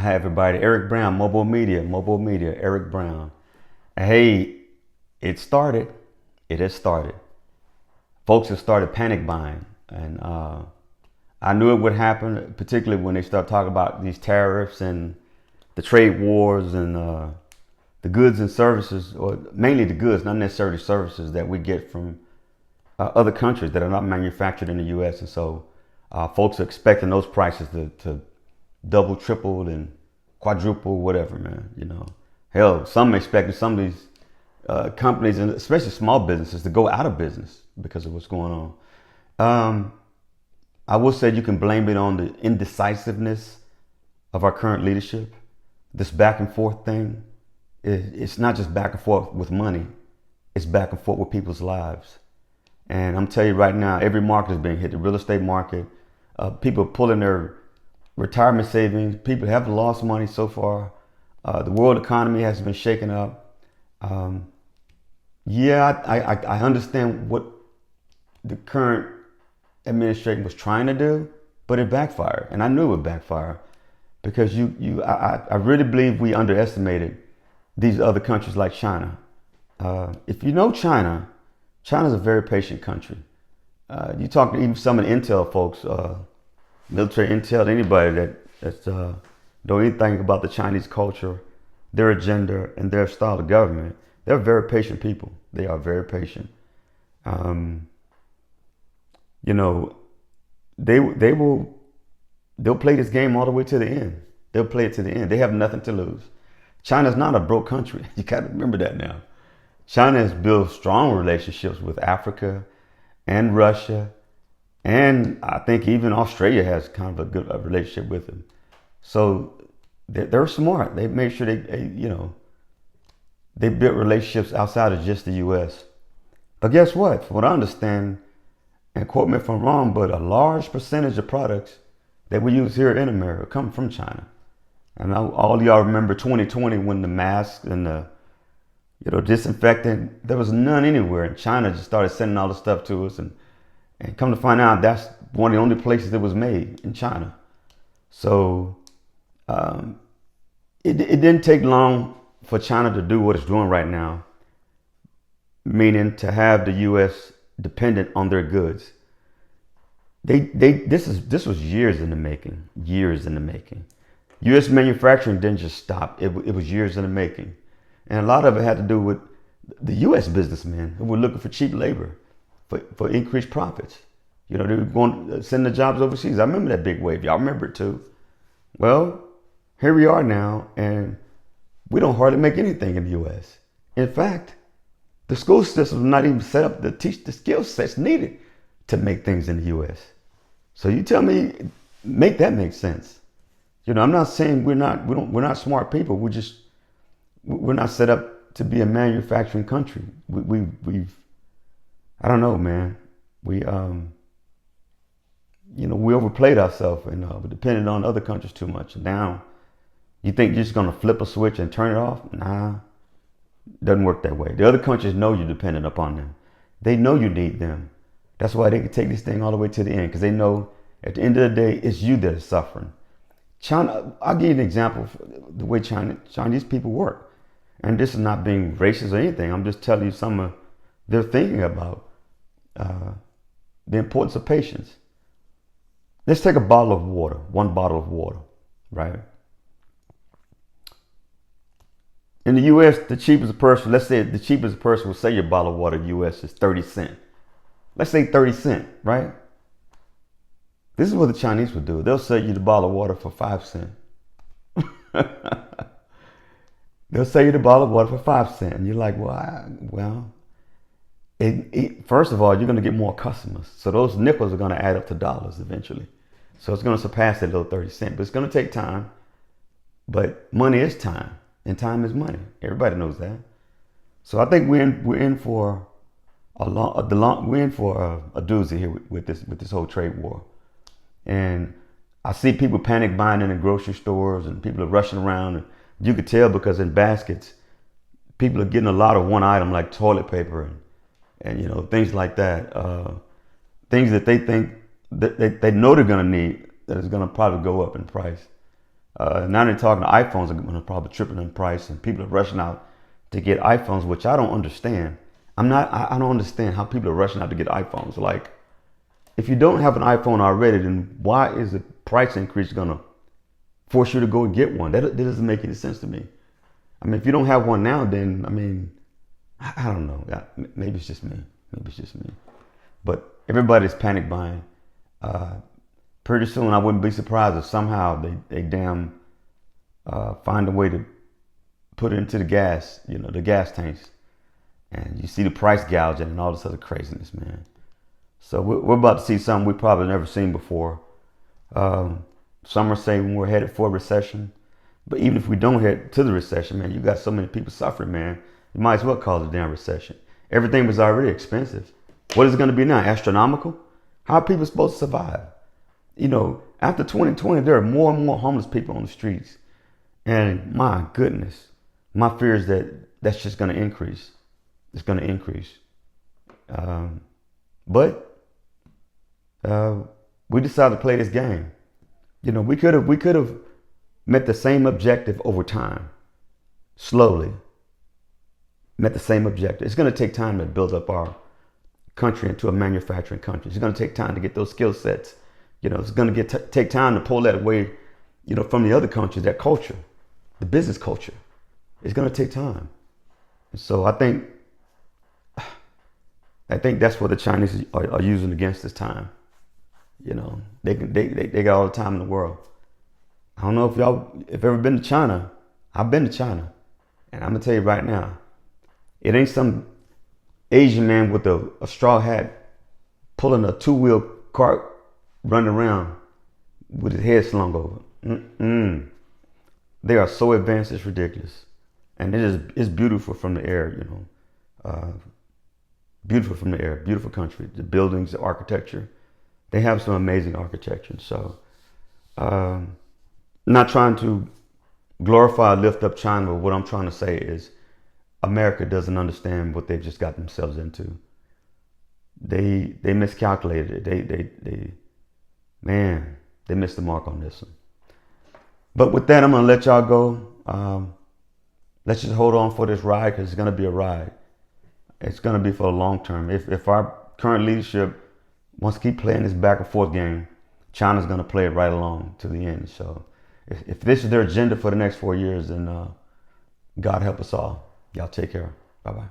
Hi everybody, Eric Brown, MOBO-Media, Eric Brown. Hey, it started. It has started. Folks have started panic buying, and I knew it would happen, particularly when they start talking about these tariffs and the trade wars and the goods and services, or mainly the goods, not necessarily services that we get from other countries that are not manufactured in the U.S. And so folks are expecting those prices to double, triple, and quadruple, whatever, man. Hell, some expecting some of these companies, and especially small businesses, to go out of business because of what's going on. I will say you can blame it on the indecisiveness of our current leadership. This back and forth thing, it's not just back and forth with money, it's back and forth with people's lives. And I'm telling you right now, every market is being hit. The real estate market, people are pulling their retirement savings. People have lost money so far. The world economy has been shaken up. I understand what the current administration was trying to do, but it backfired. And I knew it would backfire because I really believe we underestimated these other countries like China. If you know China, China's a very patient country. You talk to even some of the intel folks, military intel, anybody that's know anything about the Chinese culture, their agenda, and their style of government. They're very patient people. They are very patient. They'll play this game all the way to the end. They'll play it to the end. They have nothing to lose. China's not a broke country. You got to remember that now. China has built strong relationships with Africa and Russia, and I think even Australia has kind of a good relationship with them. So they're smart. They made sure they built relationships outside of just the U.S. But guess what? From what I understand, and quote me if I'm wrong, but a large percentage of products that we use here in America come from China. And all y'all remember 2020 when the masks and the disinfectant, there was none anywhere. And China just started sending all the stuff to us. And come to find out, that's one of the only places it was made, in China. So it didn't take long for China to do what it's doing right now, meaning to have the U.S. dependent on their goods. This was years in the making, years in the making. U.S. manufacturing didn't just stop. It was years in the making. And a lot of it had to do with the U.S. businessmen who were looking for cheap labor, for increased profits. They were going to send the jobs overseas. I remember that big wave. Y'all remember it too. Well, here we are now, and we don't hardly make anything in the U.S. In fact, the school system is not even set up to teach the skill sets needed to make things in the U.S. So you tell me, make that make sense. I'm not saying we're not smart people. We're not set up to be a manufacturing country. We've I don't know, man. We overplayed ourselves and we depended on other countries too much. And now you think you're just gonna flip a switch and turn it off? Nah, doesn't work that way. The other countries know you're dependent upon them. They know you need them. That's why they can take this thing all the way to the end, because they know at the end of the day, it's you that is suffering. China, I'll give you an example of the way Chinese people work. And this is not being racist or anything. I'm just telling you some of their thinking about the importance of patience. Let's take a bottle of water, one bottle of water, right? In the U.S., the cheapest person, let's say the cheapest person will sell your bottle of water in the U.S. is 30 cents. Let's say 30 cents, right? This is what the Chinese would do. They'll sell you the bottle of water for 5 cents. They'll sell you the bottle of water for 5 cents. And you're like, first of all, you're going to get more customers. So those nickels are going to add up to dollars eventually. So it's going to surpass that little 30 cents. But it's going to take time. But money is time. And time is money. Everybody knows that. So I think we're in for a doozy here with this whole trade war. And I see people panic buying in the grocery stores, and people are rushing around. And you could tell because in baskets, people are getting a lot of one item like toilet paper and things like that. Things that they think that they know they're gonna need, that is gonna probably go up in price. Now they're talking to iPhones are going to probably triple in price, and people are rushing out to get iPhones, which I don't understand. I don't understand how people are rushing out to get iPhones. Like, if you don't have an iPhone already, then why is the price increase going to force you to go and get one? That doesn't make any sense to me. I mean, if you don't have one now, then, I mean, I don't know. Maybe it's just me. Maybe it's just me. But everybody's panic buying. Pretty soon, I wouldn't be surprised if somehow they damn find a way to put it into the gas, the gas tanks. And you see the price gouging and all this other craziness, man. So we're about to see something we probably never seen before. Some are saying we're headed for a recession. But even if we don't head to the recession, man, you got so many people suffering, man. You might as well call it a damn recession. Everything was already expensive. What is it going to be now? Astronomical? How are people supposed to survive? After 2020, there are more and more homeless people on the streets. And my goodness, my fear is that that's just going to increase. It's going to increase. But we decided to play this game. We could have met the same objective over time, slowly. Met the same objective. It's going to take time to build up our country into a manufacturing country. It's going to take time to get those skill sets. It's going to take time to pull that away, from the other countries, that culture, the business culture. It's going to take time. And so I think that's what the Chinese are using against this time. They got all the time in the world. I don't know if y'all have ever been to China. I've been to China, and I'm gonna tell you right now, it ain't some Asian man with a straw hat pulling a two-wheel cart running around with his head slung over. They are so advanced, it's ridiculous, and it's beautiful from the air. Beautiful from the air, beautiful country. The buildings, the architecture, they have some amazing architecture. So, not trying to glorify or lift up China, but what I'm trying to say is America doesn't understand what they've just got themselves into. They miscalculated it. They missed the mark on this one. But with that, I'm gonna let y'all go. Let's just hold on for this ride, because it's gonna be a ride. It's gonna be for the long term. If our current leadership wants to keep playing this back and forth game, China's gonna play it right along to the end. So if this is their agenda for the next 4 years, then God help us all. Y'all take care. Bye-bye.